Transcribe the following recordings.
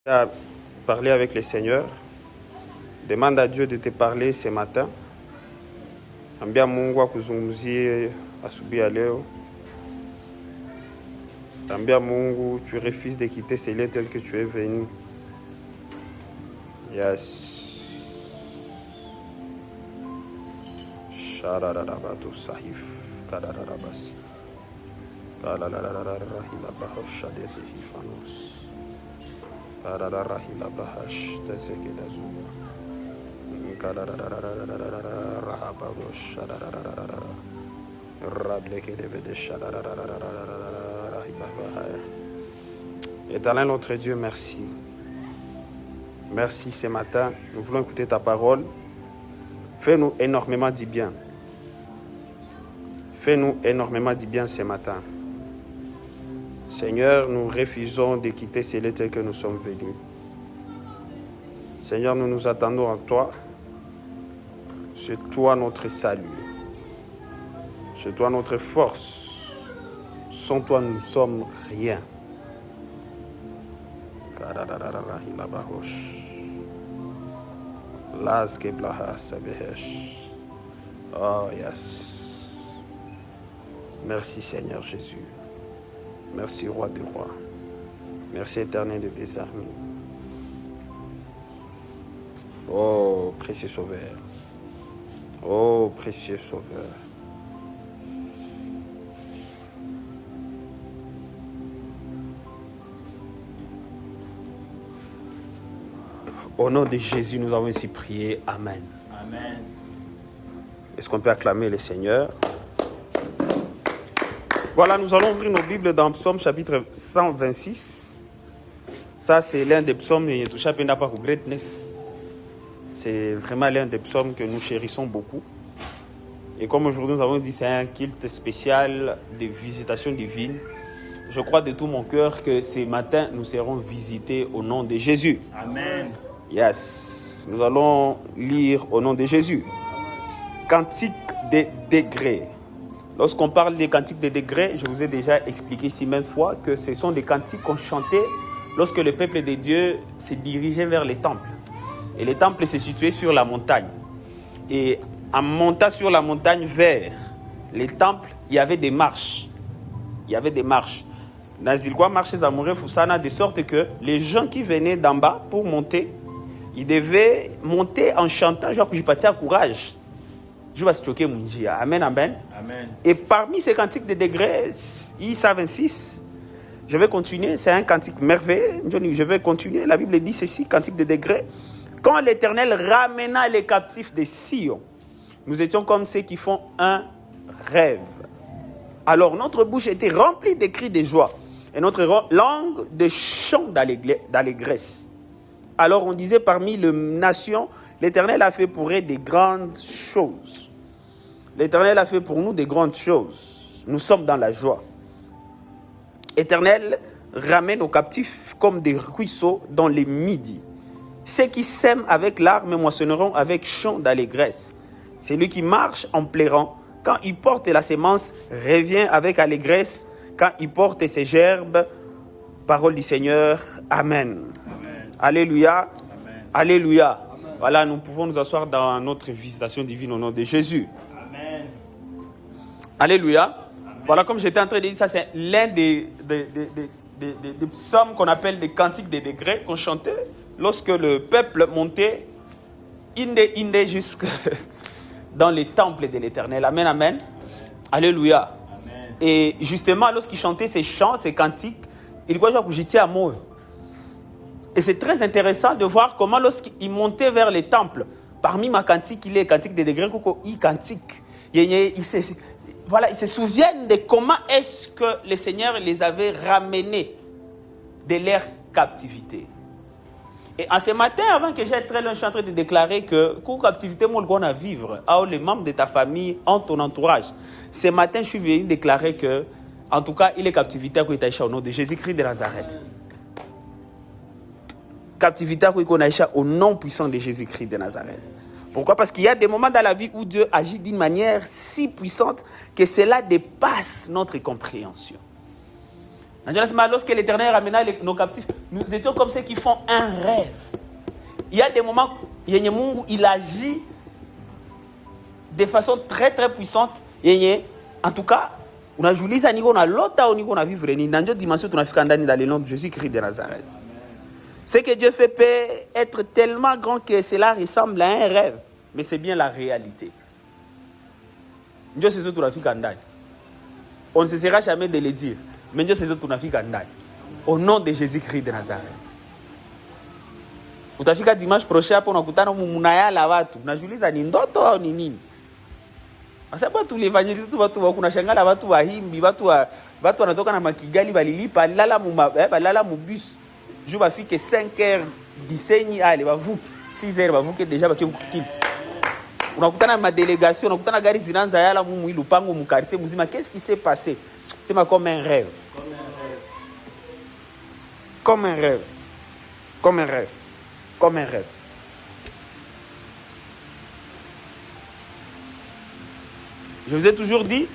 À parler avec le Seigneur, demande à Dieu de te parler ce matin. Ambia Mungu akuzungumzie asubuhi ya leo. Ambia Mungu, tu refuses de quitter ce lieu tel que tu es venu. Yes. Shararabatu sahif kadarabas. Kalalalalalalahilabahosh adezihifanos. Kalalalahilabahash tesekedazu. Kalalalalalalahilabahosh adararararara. Éternel notre Dieu, merci. Merci ce matin. Nous voulons écouter ta parole. Fais-nous énormément du bien. Fais-nous énormément du bien ce matin. Seigneur, nous refusons de quitter ce lieu tel que nous sommes venus. Seigneur, nous nous attendons à toi. C'est toi notre salut. C'est toi notre force. Sans toi, nous ne sommes rien. Oh, yes. Merci, Seigneur Jésus. Merci, Roi des rois. Merci, Éternel des armées. Oh, précieux Sauveur. Oh, précieux Sauveur. Au nom de Jésus, nous avons ainsi prié. Amen. Amen. Est-ce qu'on peut acclamer le Seigneur? Voilà, nous allons ouvrir nos Bibles dans Psaume chapitre 126. Ça, c'est l'un des psaumes de Greatness. C'est vraiment l'un des psaumes que nous chérissons beaucoup. Et comme aujourd'hui, nous avons dit, c'est un culte spécial de visitation divine. Je crois de tout mon cœur que ce matin, nous serons visités au nom de Jésus. Amen. Yes. Nous allons lire au nom de Jésus. Cantique des degrés. Lorsqu'on parle des cantiques des degrés, je vous ai déjà expliqué ici maintes fois que ce sont des cantiques qu'on chantait lorsque le peuple de Dieu se dirigeait vers les temples. Et les temples se situaient sur la montagne. Et en montant sur la montagne vers les temples, il y avait des marches. Il y avait des marches. Nazilkwa marches amoureux Foussana, de sorte que les gens qui venaient d'en bas pour monter, ils devaient monter en chantant, genre que je partais à courage. Je vais se choquer mon Dieu. Amen, amen. Amen. Et parmi ces cantiques de degrés, Isa 26, je vais continuer, c'est un cantique merveilleux. Je vais continuer. La Bible dit ceci, cantique de degrés. Quand l'Éternel ramena les captifs de Sion, nous étions comme ceux qui font un rêve. Alors notre bouche était remplie de cris de joie et notre langue de chants d'allégresse. Alors on disait parmi les nations, l'Éternel a fait pour eux des grandes choses. L'Éternel a fait pour nous des grandes choses. Nous sommes dans la joie. L'Éternel ramène aux captifs comme des ruisseaux dans les midis. Ceux qui sèment avec larmes moissonneront avec chants d'allégresse. Celui qui marche en pleurant, quand il porte la semence, revient avec allégresse. Quand il porte ses gerbes, parole du Seigneur. Amen. Amen. Alléluia. Amen. Alléluia. Amen. Voilà, nous pouvons nous asseoir dans notre visitation divine au nom de Jésus. Amen. Alléluia. Amen. Voilà, comme j'étais en train de dire, ça c'est l'un des psaumes qu'on appelle des cantiques des degrés qu'on chantait lorsque le peuple montait inde jusque dans les temples de l'Éternel. Amen, amen. Alléluia. Amen. Et justement, lorsqu'il chantait ces chants, ces cantiques, il voit que j'étais amoureux. Et c'est très intéressant de voir comment lorsqu'il montait vers les temples, parmi ma cantique, il est cantique des degrés, il cantique. Il se souviennent de comment est-ce que le Seigneur les avait ramenés de leur captivité. Et en ce matin, avant que j'aille très loin, je suis en train de déclarer que pour captivité, moi, le à vivre, à les membres de ta famille, en ton entourage. Ce matin, je suis venu déclarer que, en tout cas, il est captivité au nom de Jésus-Christ de Nazareth. Captivité au nom puissant de Jésus-Christ de Nazareth. Pourquoi? Parce qu'il y a des moments dans la vie où Dieu agit d'une manière si puissante que cela dépasse notre compréhension. Lorsque l'Éternel ramena nos captifs, nous étions comme ceux qui font un rêve. Il y a des moments où il agit de façon très très puissante. En tout cas, on a joué ça, on a l'autre, on a vivre dans une dimension, on a fait dans le nom de Jésus-Christ de Nazareth. Ce que Dieu fait peut être tellement grand que cela ressemble à un rêve, mais c'est bien la réalité. Dieu c'est ce que tu as fait quand on ne cessera jamais de le dire, mais Dieu c'est ce que tu as fait quand au nom de Jésus-Christ de Nazareth. Utafika dimanche prochain hapo unakutana mnayala watu. Unajiuliza ni ndoto au ni nini? Asaba tu l'évangéliste watu kuna shangala watu wahimbi, watu wanatoka na makigali balilipa balala mu bus. Je bafike 5h disenyi ale bavuki 6h bavuki déjà baki kilt. Unakutana ma délégation, unakutana gari zinaanza yala mu ilupango mu quartier muzima. Qu'est-ce qui s'est passé? C'est comme un rêve. Comme un rêve. Comme un rêve. Comme un rêve. Je vous ai toujours dit,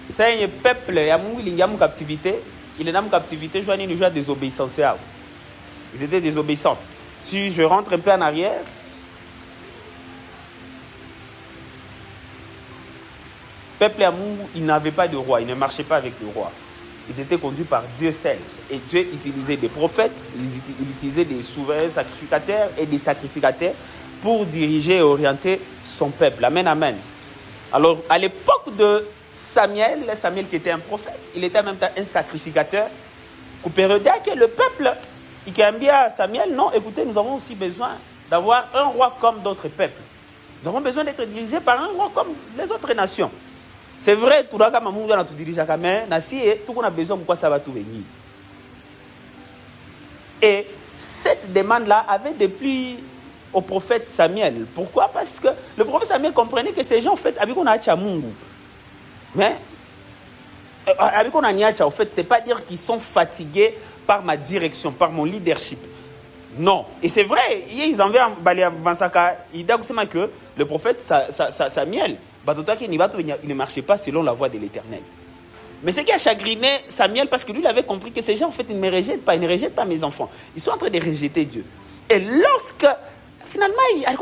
c'est un peuple, il y a une captivité, il est dans une captivité, je vois une désobéissance. Ils étaient désobéissants. Si je rentre un peu en arrière, le peuple il n'avait pas de roi, il ne marchait pas avec le roi. Ils étaient conduits par Dieu seul. Et Dieu utilisait des prophètes, il utilisait des souverains sacrificateurs et des sacrificateurs pour diriger et orienter son peuple. Amen, amen. Alors, à l'époque de Samuel qui était un prophète, il était en même temps un sacrificateur. Que le peuple, il a dit à Samuel, non, écoutez, nous avons aussi besoin d'avoir un roi comme d'autres peuples. Nous avons besoin d'être dirigés par un roi comme les autres nations. C'est vrai, tout le monde a dirigé à mais tout on a besoin de quoi ça va tout venir. Et cette demande-là avait déplu au prophète Samuel. Pourquoi? Parce que le prophète Samuel comprenait que ces gens, en fait, avec on a Tchamungu. Mais, avec on a Niacha, en fait, c'est pas dire qu'ils sont fatigués par ma direction, par mon leadership. Non. Et c'est vrai, ils en viennent à Vansaka, il dit que le prophète Samuel, il ne marchait pas selon la voie de l'Éternel. Mais ce qui a chagriné Samuel, parce que lui, il avait compris que ces gens, en fait, ils ne me rejettent pas, mes enfants. Ils sont en train de rejeter Dieu. Et lorsque, finalement, il y a un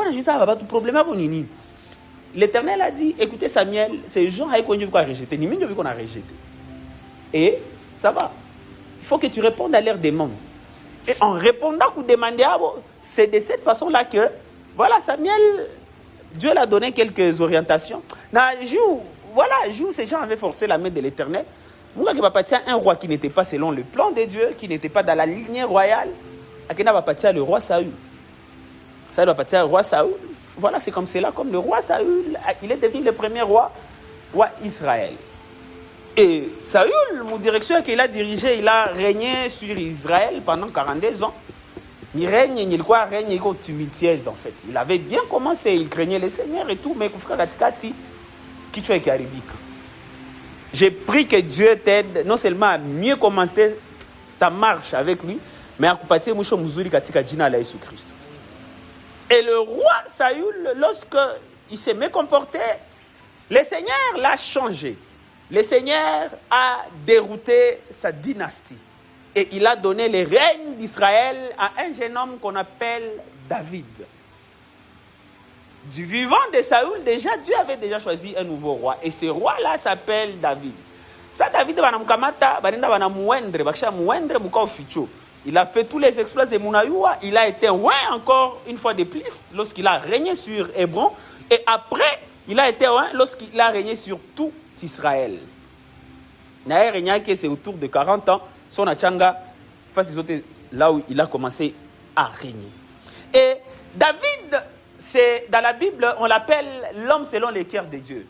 problème, l'Éternel a dit, écoutez Samuel, ces gens, ils ont rejeté, ni même qu'on a rejeté. Et ça va. Il faut que tu répondes à leurs demandes. Et en répondant ou demandant, c'est de cette façon-là que, voilà, Samuel, Dieu l'a donné quelques orientations. Ces gens avaient forcé la main de l'Éternel. Un roi qui n'était pas selon le plan de Dieu, qui n'était pas dans la lignée royale, le roi Saül. Ça doit partir le roi Saül. Voilà, c'est comme cela, comme le roi Saül, il est devenu le premier roi Israël. Et Saül, mon directeur qu'il a dirigé, il a régné sur Israël pendant 42 ans. Il règne tumultueuse en fait. Il avait bien commencé, il craignait le Seigneur et tout, mais j'ai pris que Dieu t'aide non seulement à mieux commenter ta marche avec lui, mais à couper moucho muzuri katika jina la Jésus Christ. Et le roi Saül, lorsque il s'est mécomporté, le Seigneur l'a changé. Le Seigneur a dérouté sa dynastie. Et il a donné le règne d'Israël à un jeune homme qu'on appelle David. Du vivant de Saül, déjà, Dieu avait déjà choisi un nouveau roi. Et ce roi-là s'appelle David. Ça, David, il a fait tous les exploits de Mounayoua. Il a été oint encore une fois de plus lorsqu'il a régné sur Hébron. Et après, il a été oint lorsqu'il a régné sur tout Israël. C'est autour de 40 ans. Son achanga, là où il a commencé à régner. Et David, c'est, dans la Bible, on l'appelle l'homme selon les cœurs de Dieu.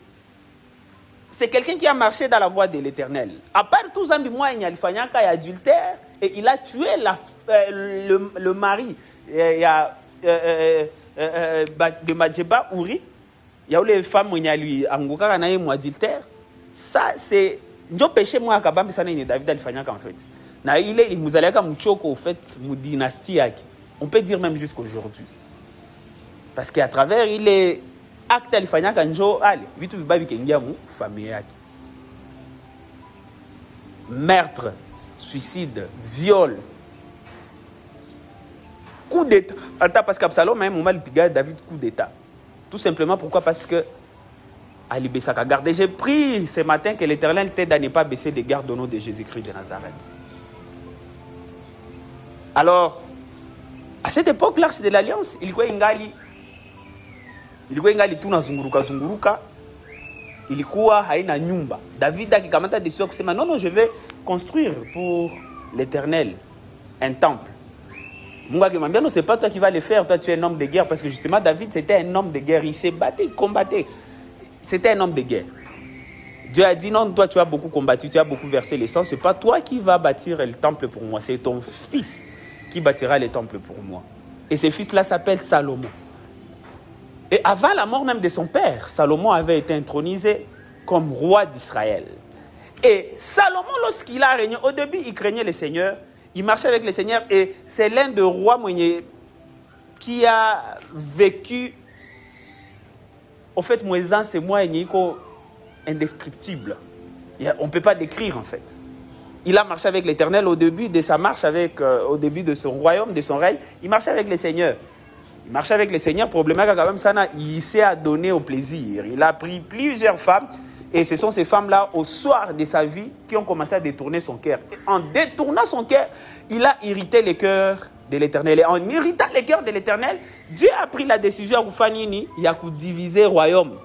C'est quelqu'un qui a marché dans la voie de l'Éternel. À part tout ça, il y a adultère et il a tué le mari de Madjeba Ouri. Il y a eu les femmes qui ont adultère. Ça, c'est le péché moi kabambi sana ni David alifanyaka en fait. Na ile muzaleka mchoko au fait mu dynastie yake. On peut dire même jusqu'aujourd'hui. Parce qu'à travers il est acte alifanyaka njo ale vitu vibabi kengia mu famille yake. Meurtre, suicide, viol, coup d'état. Attends, parce qu'Absalom, même, moment, il piga David coup d'état. Tout simplement, pourquoi? Parce que Ali Bessaka garde. J'ai pris ce matin que l'Éternel t'aide à ne pas baisser des gardes au nom de Jésus-Christ de Nazareth. Alors, à cette époque, l'arche de l'Alliance, il y a ingali tu na zunguruka. Ilikuwa haina nyumba. David akikamata décision kusema non, je vais construire pour l'Éternel un temple. Mungu akimwambia non, c'est pas toi qui vas le faire, toi tu es un homme de guerre, parce que justement David c'était un homme de guerre, il s'est battu, il combattait. C'était un homme de guerre. Dieu a dit non, toi tu as beaucoup combattu, tu as beaucoup versé le sang, c'est pas toi qui vas bâtir le temple pour moi, c'est ton fils qui bâtira le temple pour moi. Et ce fils-là s'appelle Salomon. Et avant la mort même de son père, Salomon avait été intronisé comme roi d'Israël. Et Salomon, lorsqu'il a régné, au début, il craignait le Seigneur, il marchait avec le Seigneur, et c'est l'un des rois qui a vécu. En fait, Moïse, c'est moi, indescriptible. On ne peut pas décrire, en fait. Il a marché avec l'Éternel au début de sa marche, au début de son royaume, de son règne. Il marchait avec le Seigneur. Il marchait avec le Seigneur, probablement quand même ça, il s'est adonné au plaisir. Il a pris plusieurs femmes, et ce sont ces femmes-là, au soir de sa vie, qui ont commencé à détourner son cœur. Et en détournant son cœur, il a irrité le cœur de l'Éternel. Et en irritant le cœur de l'Éternel, Dieu a pris la décision à diviser le royaume.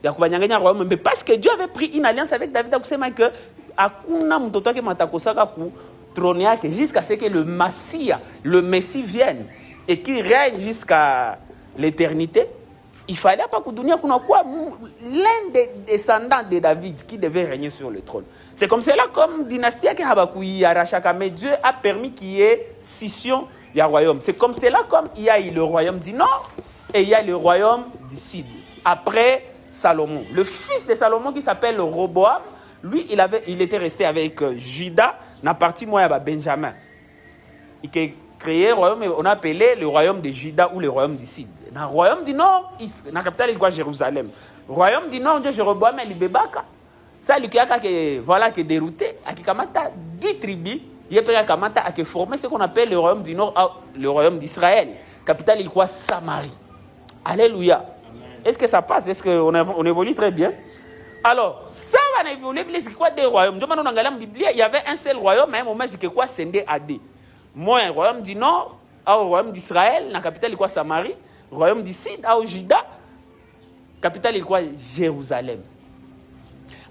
Mais parce que Dieu avait pris une alliance avec David, que jusqu'à ce que le Messie vienne et qui règne jusqu'à l'éternité, il fallait pas que l'un des descendants de David qui devait régner sur le trône. C'est comme cela, comme dynastie mais Dieu a permis qu'il y ait scission du royaume. C'est comme cela, comme il y a eu le royaume du nord et il y a le royaume du sud. Après Salomon, le fils de Salomon qui s'appelle Roboam, lui, il était resté avec Juda, na partie moi Benjamin. Il a créé un royaume, on a appelé le royaume de Juda ou le royaume du Sud. Dans le royaume du Nord, la capitale il est Jérusalem. Le royaume du Nord, Jéroboam et Libébaka. Ça, lui qui a dérouté, a kamata 10 tribus, il a formé ce qu'on appelle le royaume du Nord, le royaume d'Israël. Capitale il est Samarie. Alléluia. Est-ce que ça passe? Est-ce qu'on évolue très bien? Alors, ça va évoluer, c'est quoi des royaumes? Il y avait un seul royaume, mais à un moment, c'est quoi? C'est AD. Moi, un royaume du Nord, au royaume d'Israël, la capitale est quoi? Samarie. Royaume du Sud, au Juda, capitale est quoi? Jérusalem.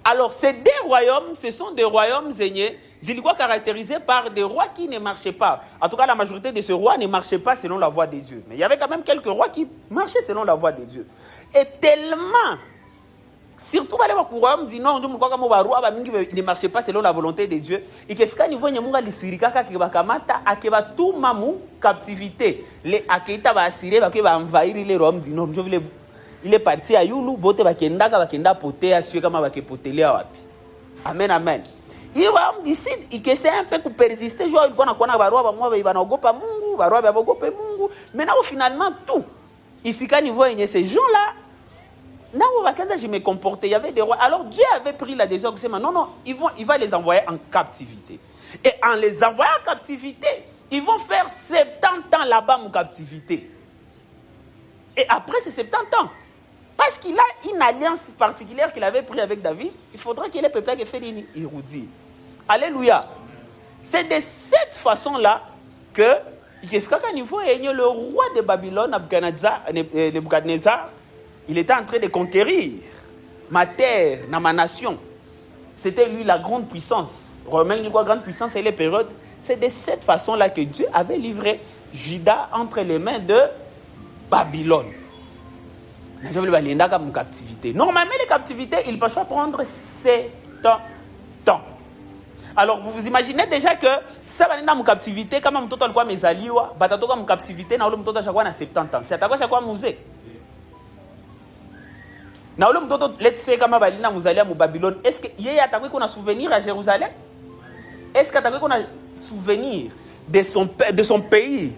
Alors, ces deux royaumes, ce sont des royaumes zéniers, ils sont caractérisés par des rois qui ne marchaient pas. En tout cas, la majorité de ces rois ne marchaient pas selon la voie de Dieu. Mais il y avait quand même quelques rois qui marchaient selon la voie de Dieu. Et tellement, surtout dans le royaume du Nord, ils ne marchaient pas selon la volonté de Dieu. Et que quand niveau nyamunga lisirikaka ki bakamata akeba tout mamu captivité. Les akita ba assyriens ba envahir le royaume du Nord. Il est parti à Yulu, bote bakenda poter assurer kama bakepotelea wapi. Amen amen. Il royaume du Sud, il essaie un peu de persister, genre il va na barua ba moi ba naogopa Mungu, barua ba bogope Mungu. Maintenant finalement tout il fika niveau yenye ces gens-là. Je me comportais, il y avait des rois. Alors Dieu avait pris la décision que non, il va les envoyer en captivité. Et en les envoyant en captivité, ils vont faire 70 ans là-bas en captivité. Et après ces 70 ans, parce qu'il a une alliance particulière qu'il avait prise avec David, il faudra qu'il ait peuplé qui fait l'érudit. Alléluia. C'est de cette façon-là que le roi de Babylone, Nebuchadnezzar, il était en train de conquérir ma terre, ma nation. C'était lui la grande puissance. Romain, une grande puissance, c'est les périodes. C'est de cette façon-là que Dieu avait livré Juda entre les mains de Babylone. Normalement, les captivités, ils peuvent prendre 7 ans. Alors, vous vous imaginez déjà que ça va dans mon captivité, quand même, tout quoi mes alliés, batato comme captivité, na olum tout chaque fois na 70 ans. C'est à quoi chaque fois musée. Na olum tout let's say kama balina muzalia mu Babylone. Est-ce que yeye atakwe qu'on a souvenir à Jérusalem? Est-ce qu'atakwe qu'on a souvenir de son pays,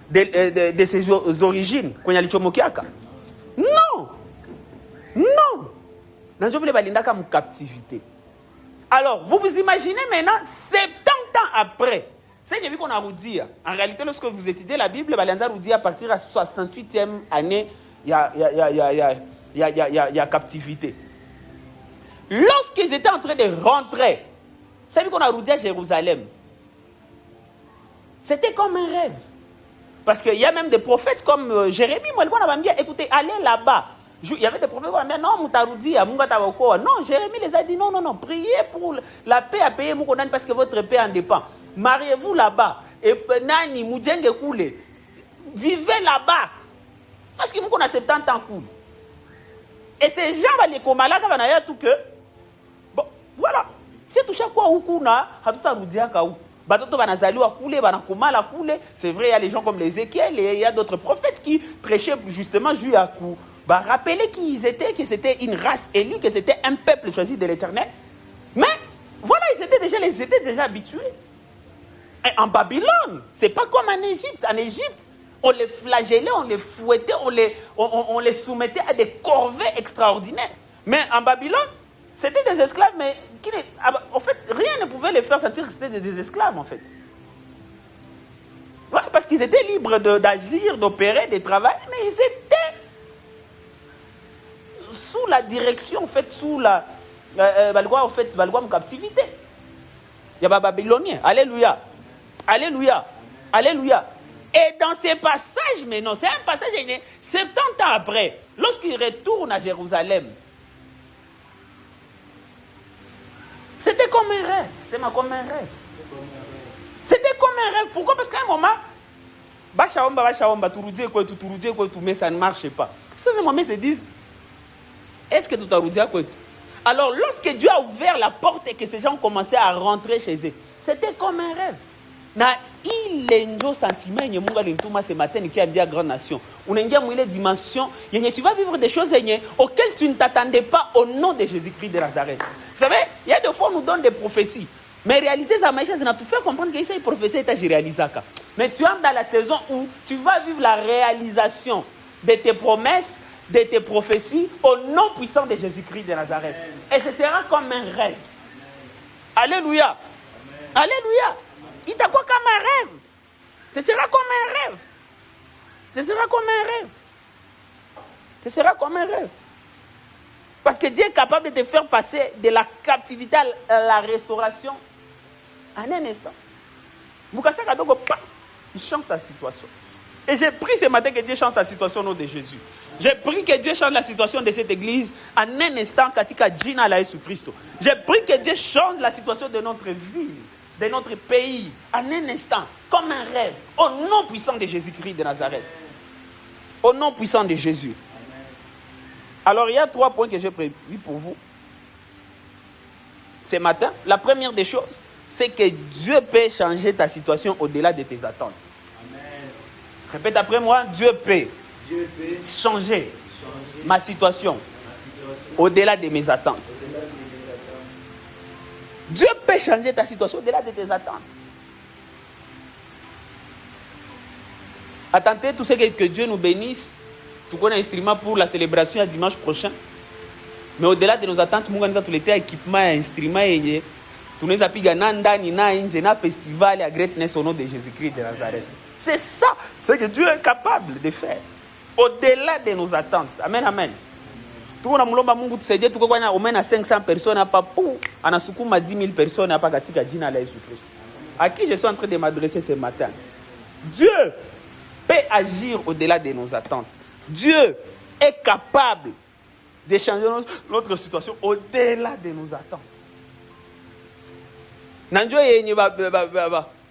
de ses origines, qu'on y a lichomokiaka? Non. Non. Na je voulais balinda comme captivité. Alors, vous vous imaginez maintenant 70 ans après, c'est ce qu'on a vous dire. En réalité, lorsque vous étudiez la Bible, Balanza vous dit à partir de la 68e année, il y a captivité. Lorsqu'ils étaient en train de rentrer, c'est ce qu'on a vous dit à Jérusalem. C'était comme un rêve. Parce qu'il y a même des prophètes comme Jérémie, moi, on a dit, écoutez, allez là-bas. Il y avait des prophètes qui ont dit, non, Moutaroudi, non, Jérémie les a dit, non, priez pour la paix à payer Moukonan parce que votre paix en dépend. Mariez-vous là-bas. Et Nani, Moudjenge Koule, vivez là-bas. Parce que Moukon a 70 ans cool. Et ces gens, les Komala, tout que, bon, voilà. C'est tout chaque fois où on a, c'est vrai, il y a les gens comme les Ézéchiel et il y a d'autres prophètes qui prêchaient justement Juyakou. Rappelez qu'ils étaient, que c'était une race élue, que c'était un peuple choisi de l'Éternel. Mais voilà, ils étaient déjà habitués. Et en Babylone, c'est pas comme en Égypte. En Égypte, on les flagellait, on les fouettait, on les soumettait à des corvées extraordinaires. Mais en Babylone, c'était des esclaves, mais en fait, rien ne pouvait les faire sentir que c'était des esclaves, en fait. Ouais, parce qu'ils étaient libres d'agir, d'opérer, de travailler, mais ils étaient sous la direction, en fait, sous la captivité. Il y a pas Babylonien. Alléluia. Alléluia. Alléluia. Et dans ces passages, mais non, c'est un passage, 70 ans après, lorsqu'il retourne à Jérusalem, c'était comme un rêve. C'est comme un rêve. C'était comme un rêve. Pourquoi? Parce qu'à un moment, mais ça ne marche pas. C'est un moment, ils se disent, est-ce que tout a dit à quoi? Alors, lorsque Dieu a ouvert la porte et que ces gens ont commencé à rentrer chez eux, c'était comme un rêve. Il y a un sentiment ce matin qui a dit à grande nation. On a une dimension. Tu vas vivre des choses auxquelles tu ne t'attendais pas au nom de Jésus-Christ de Nazareth. Vous savez, il y a des fois on nous donne des prophéties. Mais en réalité, ça m'a tout fait comprendre que ces prophéties étaient réalisées. Mais tu entres dans la saison où tu vas vivre la réalisation de tes promesses, de tes prophéties au nom puissant de Jésus-Christ de Nazareth. Et ce sera comme un rêve. Alléluia. Alléluia. Il t'a quoi comme un rêve? Ce sera comme un rêve. Ce sera comme un rêve. Ce sera comme un rêve. Parce que Dieu est capable de te faire passer de la captivité à la restauration en un instant. Il change ta situation. Et j'ai pris ce matin que Dieu change ta situation au nom de Jésus. J'ai pris que Dieu change la situation de cette église en un instant. Katika Jina la Jésus Christ. J'ai pris que Dieu change la situation de notre ville, de notre pays, en un instant, comme un rêve, au nom puissant de Jésus-Christ de Nazareth. Au nom puissant de Jésus. Alors, il y a 3 points que j'ai prévus pour vous ce matin. La première des choses, c'est que Dieu peut changer ta situation au-delà de tes attentes. Amen. Répète après moi, Dieu peut changer ma situation au-delà de mes attentes. Dieu peut changer ta situation au-delà de tes attentes. Attendez tout ce que Dieu nous bénisse. Tout qu'on a instrument pour la célébration à dimanche prochain. Mais au-delà de nos attentes, nous avons tous les équipements, instruments, tout nous appliquons un festival à Greatness au nom de Jésus-Christ de Nazareth. C'est ça, c'est que Dieu est capable de faire. Au-delà de nos attentes. Amen, amen. Tout le monde a dit que tout le monde a 500 personnes, on a 10 000 personnes, à Jésus-Christ. À qui je suis en train de m'adresser ce matin? Dieu peut agir au-delà de nos attentes. Dieu est capable de changer notre situation au-delà de nos attentes.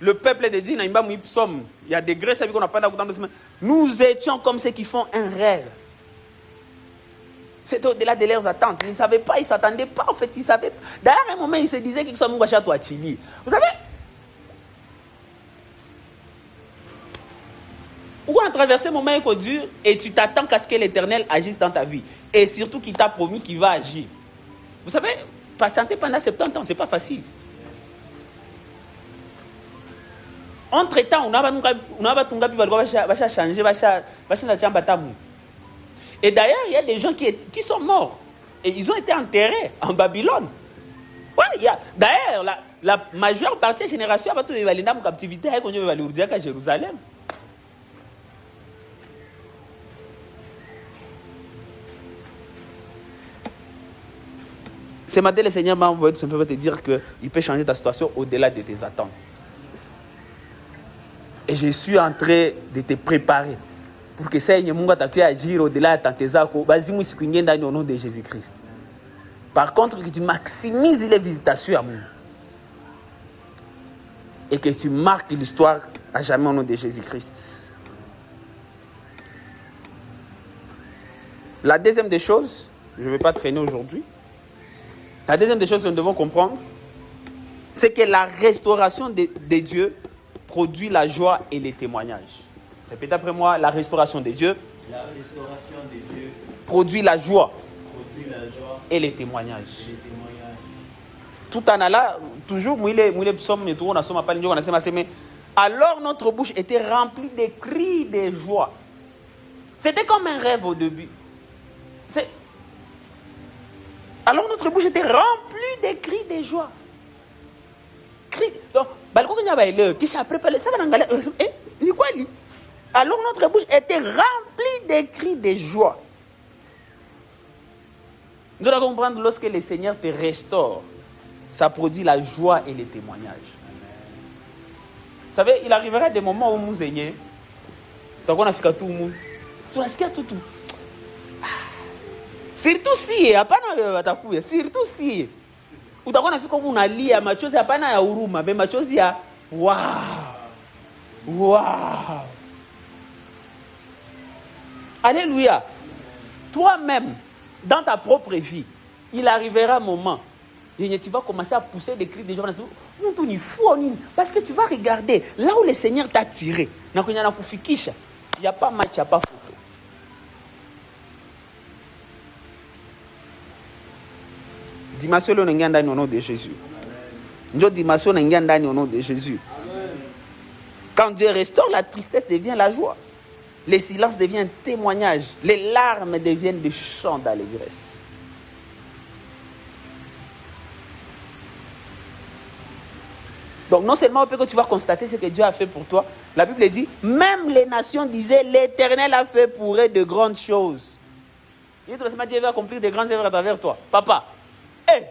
Le peuple de Dieu, il y a des grès, qu'on n'a pas d'agoutant. Nous étions comme ceux qui font un rêve. C'était au-delà de leurs attentes. Ils ne savaient pas, ils ne s'attendaient pas. En fait, ils savaient. D'ailleurs, à un moment, ils se disaient qu'ils sont à Chili. Vous savez, où on a traversé un moment dur et tu t'attends qu'à ce que l'Éternel agisse dans ta vie. Et surtout qu'il t'a promis qu'il va agir. Vous savez, patienter pendant 70 ans, ce n'est pas facile. Entre-temps, on a changé. Et d'ailleurs, il y a des gens qui sont morts. Et ils ont été enterrés en Babylone. Ouais, d'ailleurs, la majeure partie de la génération va aller en captivité et qu'on va aller à Jérusalem. Ce matin, le Seigneur m'a envoyé tout simplement te dire qu'il peut changer ta situation au-delà de tes attentes. Et je suis en train de te préparer pour que Seigneur Munga t'accueille à agir au-delà de tes attentes. Vas-y, moi, c'est au nom de Jésus-Christ. Par contre, que tu maximises les visitations à moi. Et que tu marques l'histoire à jamais au nom de Jésus-Christ. La deuxième des choses, je ne vais pas traîner aujourd'hui. La deuxième des choses que nous devons comprendre, c'est que la restauration de Dieu produit la joie et les témoignages. Répétez après moi, la restauration de Dieu, produit la joie, et les témoignages. Tout en allant, toujours, alors notre bouche était remplie de cris de joie. C'était comme un rêve au début. Alors notre bouche était remplie de cris de joie. Cris. Donc, alors notre bouche était remplie de cris de joie. Nous devons comprendre, lorsque le Seigneur te restaure, ça produit la joie et les témoignages. Vous savez, il arrivera des moments où nous aignons. Donc on a fait tout le monde. Tout tout. Surtout si, surtout si. Utakuwa nafika huko unalia machozi hapana ya huruma, mais machozi ya wow. Alléluia. Toi-même, dans ta propre vie, il arrivera un moment où tu vas commencer à pousser des cris de joie. Parce que tu vas regarder là où le Seigneur t'a tiré. Il n'y a pas match, il n'y a pas photo. Dimension le au nom de Jésus. Dimension au nom de Jésus. Quand Dieu restaure, la tristesse devient la joie. Le silence devient un témoignage. Les larmes deviennent des chants d'allégresse. Donc non seulement que tu vas constater ce que Dieu a fait pour toi, la Bible dit, même les nations disaient, l'Éternel a fait pour eux de grandes choses. Dieu va accomplir de grandes œuvres à travers toi. Papa. Hey.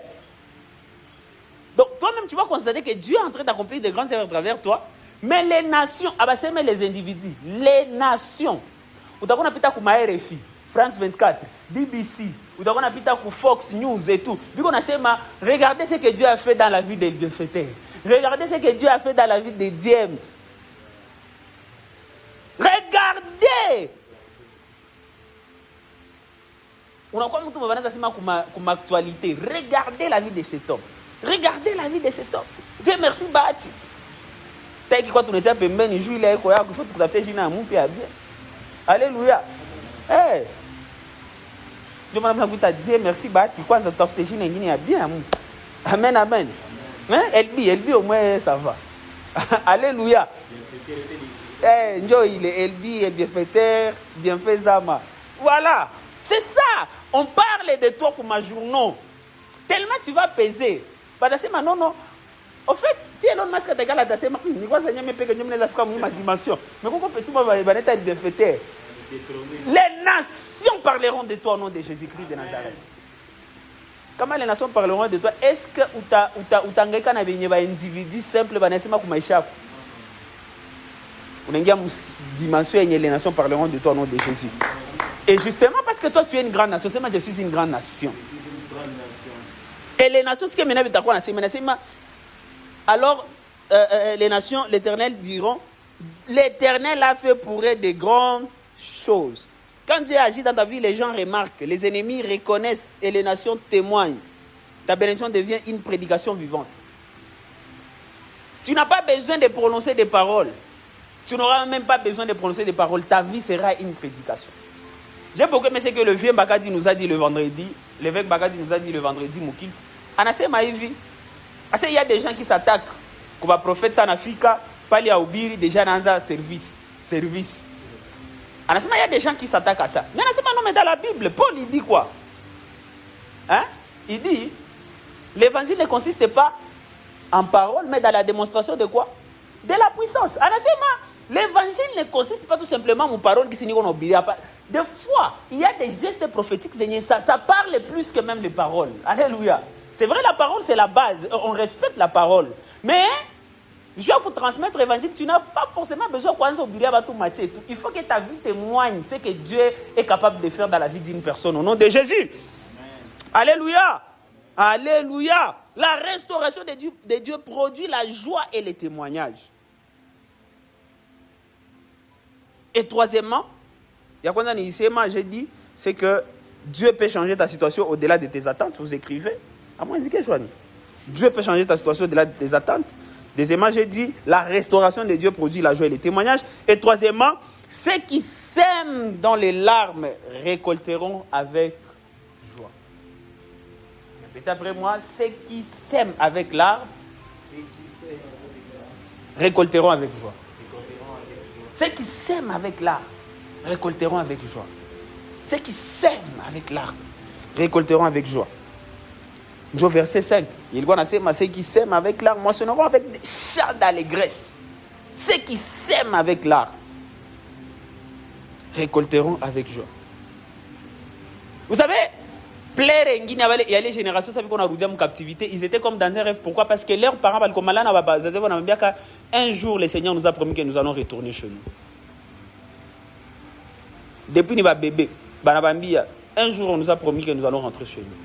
Donc toi-même tu vas constater que Dieu est en train d'accomplir de grandes œuvres à travers toi. Mais les nations, c'est même les individus, les nations. Vous avez pita ku RFI, France 24, BBC, vous avez pita ku Fox News et tout. Regardez ce que Dieu a fait dans la vie des bienfaiteurs. Regardez ce que Dieu a fait dans la vie des dièmes. Regardez. On a quoi comme actualité. Regardez la vie de cet homme. Regardez la vie de cet homme. Dieu merci Bati. Alléluia. Hey. Je me dis merci Bati. Amen, amen. Elbi au moins ça va. Alléluia. Eh, il est Elbi, el bienfaiteur, bienfait Zama. Voilà. C'est ça. On parle de toi comme un journaux. Tellement tu vas peser. Non. En fait, si Elon Musk est égal à ta semaine, il va s'ennuyer mais que nous avons ma dimension. Mais pourquoi petit va être bienfaiteur? Les nations parleront de toi au nom de Jésus-Christ de Nazareth. Comment les nations parleront de toi? Est-ce que utangeka na benye ba individu simple banasema kumaisha? Unengia dimension yenye les nations parleront de toi au nom de Jésus. Et justement parce que toi tu es une grande nation, c'est moi je suis une grande nation. Et les nations ce que maintenant bitakuwa na sema alors les nations l'Éternel diront l'Éternel a fait pour eux de grandes choses. Quand Dieu agit dans ta vie, les gens remarquent, les ennemis reconnaissent et les nations témoignent. Ta bénédiction devient une prédication vivante. Tu n'as pas besoin de prononcer des paroles. Tu n'auras même pas besoin de prononcer des paroles. Ta vie sera une prédication. J'ai beaucoup aimé ce que le vieux Bakadi nous a dit le vendredi. L'évêque Bakadi nous a dit le vendredi, Moukil. Anase Maïvi. Il y a des gens qui s'attaquent. Comme le prophète Sanafika, Pali Aoubiri, déjà dans un service. Il y a des gens qui s'attaquent à ça. Mais dans la Bible, Paul il dit quoi? Il dit, l'évangile ne consiste pas en parole, mais dans la démonstration de quoi? De la puissance. L'évangile ne consiste pas tout simplement en parole qui signifie qu'on oublie. Des fois, il y a des gestes prophétiques, ça parle plus que même les paroles. Alléluia. C'est vrai, la parole, c'est la base. On respecte la parole. Mais, pour transmettre l'évangile, tu n'as pas forcément besoin de tout matcher et tout. Il faut que ta vie témoigne ce que Dieu est capable de faire dans la vie d'une personne. Au nom de Jésus. Amen. Alléluia. Alléluia. La restauration de Dieu produit la joie et les témoignages. Et troisièmement, j'ai dit, c'est que Dieu peut changer ta situation au-delà de tes attentes. Vous écrivez. À moi, indiquez, Joanie. Dieu peut changer ta situation au-delà de tes attentes. Deuxièmement, j'ai dit, la restauration de Dieu produit la joie et les témoignages. Et troisièmement, ceux qui sèment dans les larmes récolteront avec joie. Répétez après moi, ceux qui sèment avec larmes récolteront avec joie. Ceux qui sèment avec larmes récolteront avec joie. Ceux qui sèment avec larmes récolteront avec joie. Job verset 5. Il dit, ceux qui sèment avec larmes moissonneront avec des chants d'allégresse. Ceux qui sèment avec larmes récolteront avec joie. Vous savez, plaire et il y a les générations qu'on a roulé en captivité, ils étaient comme dans un rêve. Pourquoi? Parce que leurs parents, un jour, le Seigneur nous a promis que nous allons retourner chez nous. Depuis nous bébé, un jour, on nous a promis que nous allons rentrer chez nous.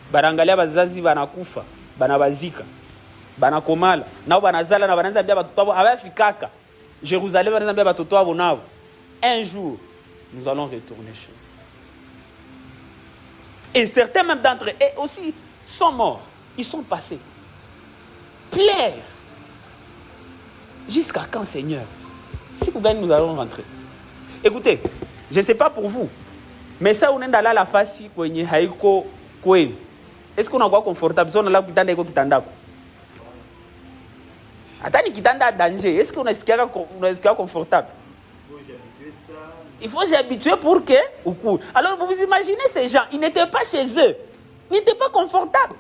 Barangalia bazazi banakufa, banabazika, banakomala, nao banazala na bananza bia batoto abo abafikaka. Jérusalem bananza bia batoto abo nabo. Un jour, nous allons retourner chez nous. Et certains même d'entre eux aussi sont morts. Ils sont passés. Plaire. Jusqu'à quand, Seigneur? Si vous gagnez, nous allons rentrer. Écoutez, je ne sais pas pour vous, mais ça, on est dans la face kwenye haiko kwenu. Est-ce qu'on a quoi confortable? Si on a là kitanda iko kitanda. Atani kitanda danger. Est-ce qu'on a ce qu'il y a confortable? Il faut s'habituer pour que ou coup. Alors vous imaginez ces gens, ils n'étaient pas chez eux. Ils n'étaient pas confortables.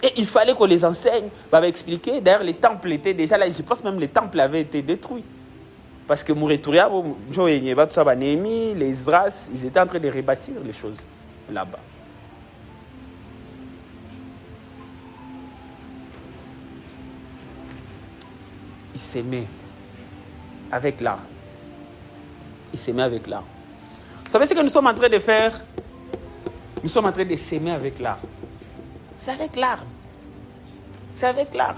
Et il fallait qu'on les enseigne. On va expliquer. D'ailleurs, les temples étaient déjà là. Je pense même que les temples avaient été détruits. Parce que Mouretouria, les Esdras, ils étaient en train de rebâtir les choses là-bas. Ils s'aimaient avec l'art. Ils s'aimaient avec l'art. Vous savez ce que nous sommes en train de faire? Nous sommes en train de s'aimer avec l'art. C'est avec l'art. C'est avec l'art.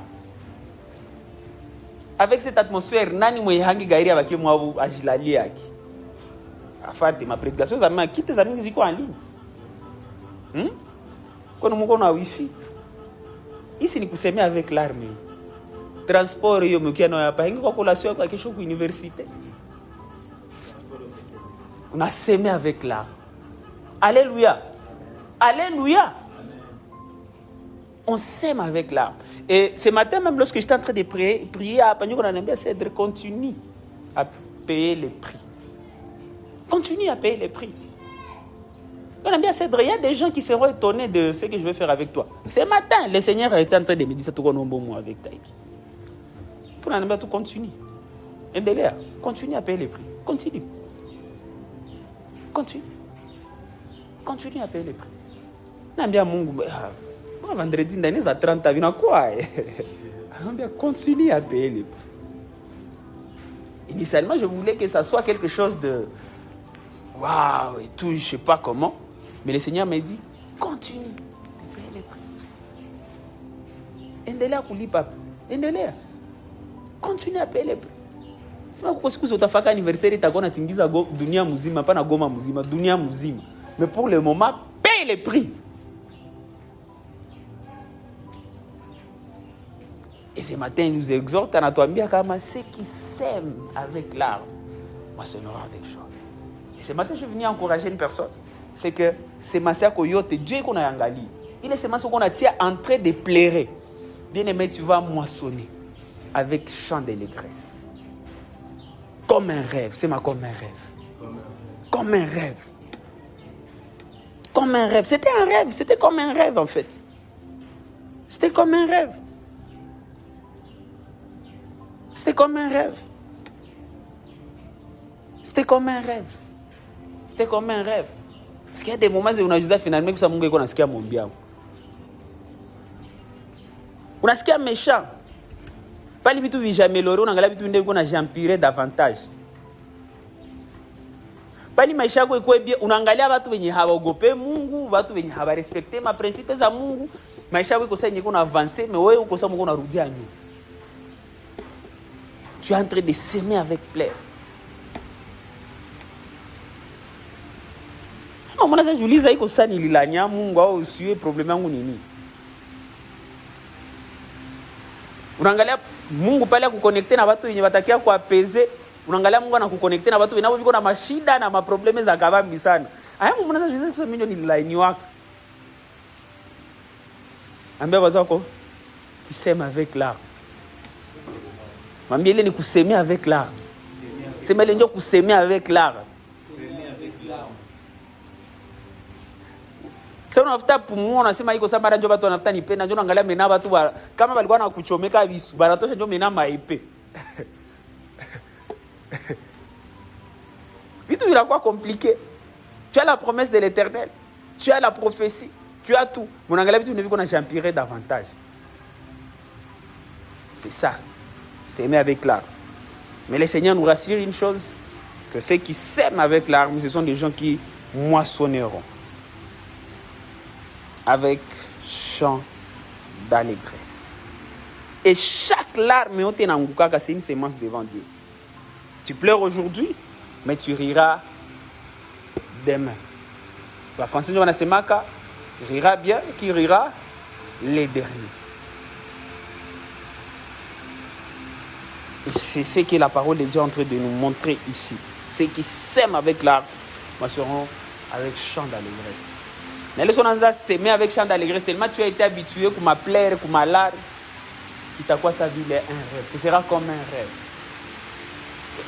Avec cette atmosphère, nani mwehangi gairi abaki mwabu ajilali yaki. Afate ma prédication za ma kite za mingi ziko en ligne. Kwa numuko na wifi. Ici ni kusemea avec l'arme. Transport yo mkia na hapa hingi kwa collation kwa kesho ku université. On a semé avec l'art. Alléluia. Alléluia. On sème avec l'art. Et ce matin, même lorsque j'étais en train de prier à Pagno, on a aimé Cèdre, continue à payer les prix. Continue à payer les prix. On a bien Cèdre, il y a des gens qui seront étonnés de ce que je vais faire avec toi. Ce matin, le Seigneur était en train de me dire, tout un bon mot avec Taïki. Pour en tout continue. Endelea, continue à payer les prix. Continue. Continue. Continue à payer les prix. On a bien Mungu. Vendredi, dans à 30 ans, il y a quoi? Continue à payer les prix. Initialement, je voulais que ça soit quelque chose de waouh et tout, je ne sais pas comment. Mais le Seigneur m'a dit, continue à payer les prix. Endelea kulipa. Endelea. Continue à payer les prix. C'est pas parce que vous avez fait anniversaire et tu as tingiza dunia muzima, pas na goma muzima, dunia muzima. Mais pour le moment, paye les prix. Et ce matin, il nous exhorte à notre ami ceux qui s'aiment avec l'arme, moissonneront avec joie. Et ce matin, je suis venu encourager une personne. C'est que c'est ma sœur Koyote, Dieu qu'on a engali. Il est seulement ce qu'on a tiré en train de pleurer. Bien-aimé, tu vas moissonner avec chant d'allégresse. Comme un rêve, c'est comme un rêve. Comme un rêve. comme un rêve. C'était un rêve. C'était comme un rêve, en fait. C'était comme un rêve. C'était comme un rêve. C'était comme un rêve. C'était comme un rêve. Parce qu'il y a des moments où on a juste finalement que ça m'a dit qu'on a ce qu'il y a mon bien. On a ce qu'il y a méchant. Pas les bitou vija amélioré, on a l'habitude de qu'on a j'empirer davantage. Pas les maisha kwa bien, unaangalia watu wenye hawaogope Mungu, watu wenye hawarespekte ma principe za Mungu. Maisha wako sasa nyeko na avancer, mais wewe uko sasa mko unarudia nyuma. Tu es en train de s'aimer avec plaisir. Non, mwana zajuliza iko sana nililanya Mungu au usiwe problème yangu nini? Unaangalia Mungu pale akuconnecte na watu wenye watakia kuapeze. Unaangalia Mungu anakuconnecte na watu wenao viko na mashida na maprobleme za kabambi sana. Aya Mungu mwana zajuliza kusema mimi nililaini wako. Ambia wazo wako tu s'aimes avec l'art. Mwambie ile ni kusemea avec l'art. Sema ile ndio kusemea avec l'art. Sasa unafuta pumua unasema iko sasa mara ndio watu wanafuta nipenda ndio unaangalia mena watu kama walikuwa na kuchomeka visu baratosha ndio mena maipe. Vitu vinakuwa compliqué. Tu as la promesse de l'Éternel. Tu as la prophétie. Tu as tout. Mon anglais tu ne vis qu'on a j'empirer davantage. C'est ça. S'aimer avec l'art. Mais le Seigneur nous rassure une chose, que ceux qui s'aiment avec l'arme, ce sont des gens qui moissonneront avec chant d'allégresse. Et chaque larme, c'est une sémence devant Dieu. Tu pleures aujourd'hui, mais tu riras demain. La française de Manasemaka rira bien, qui rira les derniers. Et c'est ce que la parole de Dieu est en train de nous montrer ici. Ceux qui s'aiment avec l'art seront avec chant d'allégresse. Mais les gens s'aimer avec chant d'allégresse, tellement tu as été habitué à plaire, à l'art, il t'a quoi sa vie est un rêve. Ce sera comme un rêve.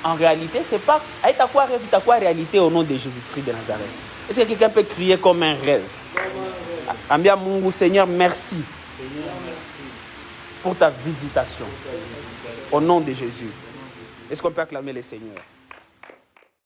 En réalité, c'est pas. Il t'a quoi rêve, il t'a quoi réalité au nom de Jésus-Christ de Nazareth. Est-ce que quelqu'un peut crier comme un rêve? Ambia Mungu, Seigneur, merci. Pour ta visitation. Au nom de Jésus. Est-ce qu'on peut acclamer le Seigneur?